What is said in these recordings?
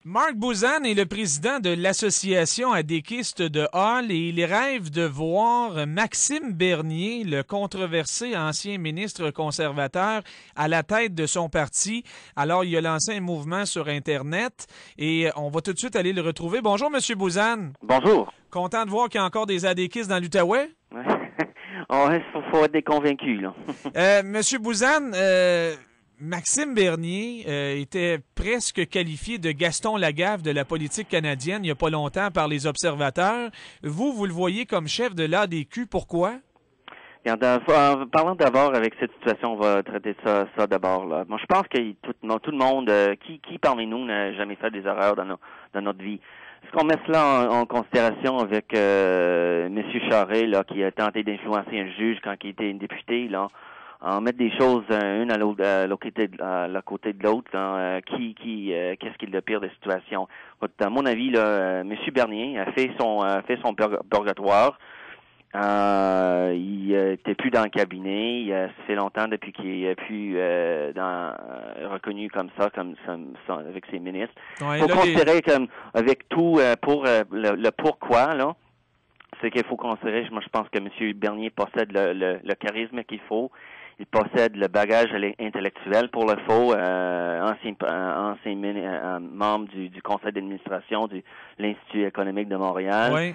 Marc Bouzan est le président de l'association adéquiste de Hall et il rêve de voir Maxime Bernier, le controversé ancien ministre conservateur, à la tête de son parti. Alors, il a lancé un mouvement sur Internet et on va tout de suite aller le retrouver. Bonjour, Monsieur Bouzan. Bonjour. Content de voir qu'il y a encore des adéquistes dans l'Outaouais? Il faut être des convaincus, là. Monsieur Bouzan, Maxime Bernier était presque qualifié de Gaston Lagaffe de la politique canadienne il n'y a pas longtemps par les observateurs. Vous le voyez comme chef de l'ADQ. Pourquoi? Parlons d'abord avec cette situation, on va traiter ça d'abord. Là. Moi, je pense que tout le monde, qui parmi nous n'a jamais fait des erreurs dans notre vie? Est-ce qu'on met cela en considération avec M. Charest, là, qui a tenté d'influencer un juge quand il était député, là? En mettre des choses une à l'autre, à côté de l'autre, qu'est-ce qui est le pire des situations? À mon avis, là, M. Bernier a fait son purgatoire. Il était plus dans le cabinet. Ça fait longtemps depuis qu'il est plus reconnu comme ça, avec ses ministres. Il faut considérer comme avec tout pour le pourquoi là. C'est qu'il faut considérer. Moi, je pense que M. Bernier possède le charisme qu'il faut. Il possède le bagage intellectuel pour le faux, ancien membre du conseil d'administration de l'Institut économique de Montréal. Oui.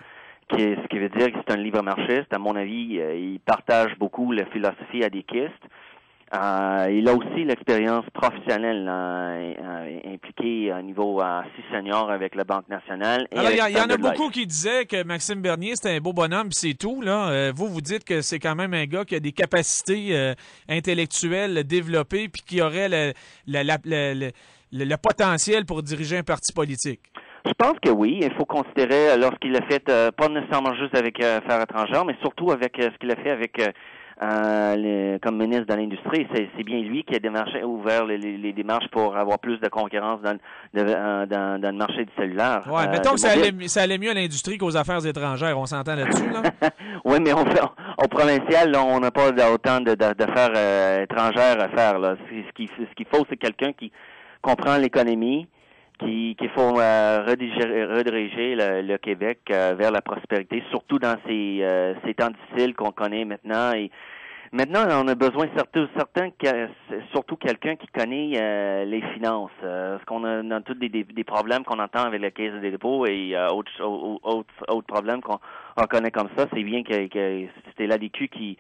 Ce qui veut dire que c'est un libre-marchiste. À mon avis, il partage beaucoup la philosophie adéquiste. Il a aussi l'expérience professionnelle impliquée à niveau si senior avec la Banque nationale. Alors, il y en a beaucoup qui disaient que Maxime Bernier, c'était un beau bonhomme, puis c'est tout. Là. Vous dites que c'est quand même un gars qui a des capacités intellectuelles développées puis qui aurait le potentiel pour diriger un parti politique. Je pense que oui. Il faut considérer lorsqu'il l'a fait, pas nécessairement juste avec Affaires étrangères, mais surtout avec ce qu'il a fait avec comme ministre de l'Industrie. C'est bien lui qui a ouvert les démarches pour avoir plus de concurrence dans le marché du cellulaire. Oui, mettons que ça allait mieux à l'industrie qu'aux affaires étrangères. On s'entend là-dessus, là? Oui, mais au provincial, là, on n'a pas autant d'affaires étrangères à faire. Là. Ce qu'il faut, c'est quelqu'un qui comprend l'économie, qu'il faut rediriger le Québec vers la prospérité, surtout dans ces temps difficiles qu'on connaît maintenant. Et maintenant, on a besoin surtout quelqu'un qui connaît les finances. Parce qu'on a tous des problèmes qu'on entend avec la Caisse des dépôts et autres problèmes qu'on reconnaît comme ça. C'est bien que c'était l'ADQ qui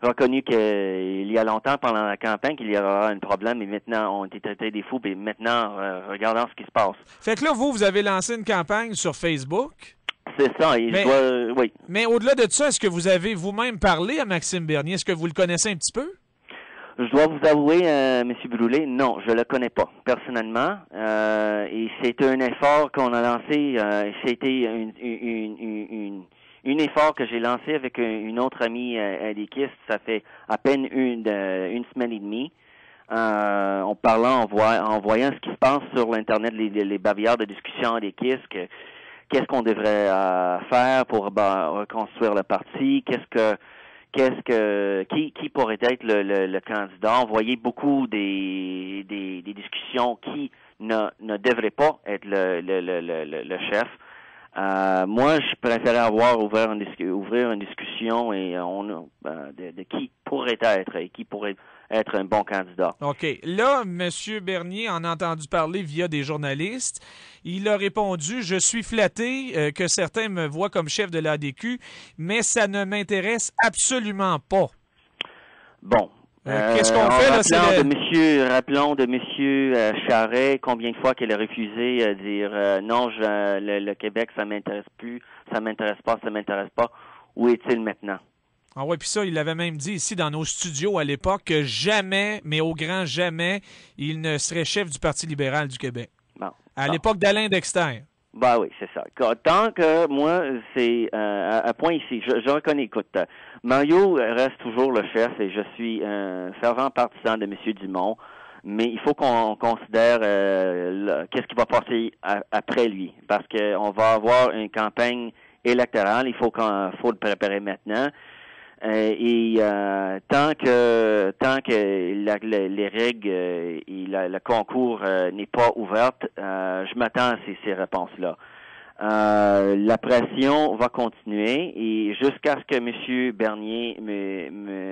reconnu qu'il y a longtemps pendant la campagne qu'il y aura un problème et maintenant on était traités des fous et maintenant regardons ce qui se passe. Fait que là vous avez lancé une campagne sur Facebook. C'est ça, oui. Mais au-delà de ça, est-ce que vous avez vous-même parlé à Maxime Bernier? Est-ce que vous le connaissez un petit peu? Je dois vous avouer, M. Brûlé, non, je le connais pas personnellement. Et c'est un effort qu'on a lancé. C'était un effort que j'ai lancé avec une autre amie adéquiste, ça fait à peine une semaine et demie, en voyant ce qui se passe sur l'Internet, les bavillards de discussion adéquistes, qu'est-ce qu'on devrait faire pour reconstruire le parti, qui pourrait être le candidat. On voyait beaucoup des discussions qui ne devraient pas être le chef. Moi, je préférais ouvrir une discussion et de qui pourrait être et qui pourrait être un bon candidat. OK. Là, M. Bernier en a entendu parler via des journalistes. Il a répondu « Je suis flatté que certains me voient comme chef de l'ADQ, mais ça ne m'intéresse absolument pas. » Bon. Qu'est-ce qu'on fait là? Rappelons de M. Charest combien de fois qu'il a refusé de dire non, le Québec, ça m'intéresse plus, ça m'intéresse pas. Où est-il maintenant? Ah oui, puis ça, il l'avait même dit ici dans nos studios à l'époque que jamais, mais au grand jamais, il ne serait chef du Parti libéral du Québec. À l'époque d'Alain Dexter. Ben oui, c'est ça. Tant que moi, c'est à point ici, je reconnais, écoute, Mario reste toujours le chef et je suis un fervent partisan de M. Dumont, mais il faut qu'on considère qu'est-ce qui va passer après lui, parce qu'on va avoir une campagne électorale, il faut le préparer maintenant. Tant que les règles et le concours n'est pas ouverte, je m'attends à ces réponses-là. La pression va continuer et jusqu'à ce que M. Bernier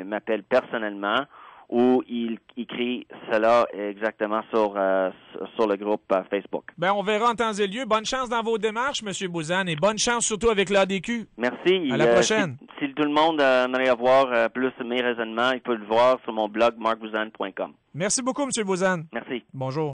m'appelle personnellement ou il écrit cela exactement sur le groupe Facebook. Ben, on verra en temps et lieu. Bonne chance dans vos démarches, M. Bouzane, et bonne chance surtout avec l'ADQ. Merci. À la prochaine. Si tout le monde aimerait avoir plus de mes raisonnements, il peut le voir sur mon blog marcbouzane.com. Merci beaucoup, M. Bouzane. Merci. Bonjour.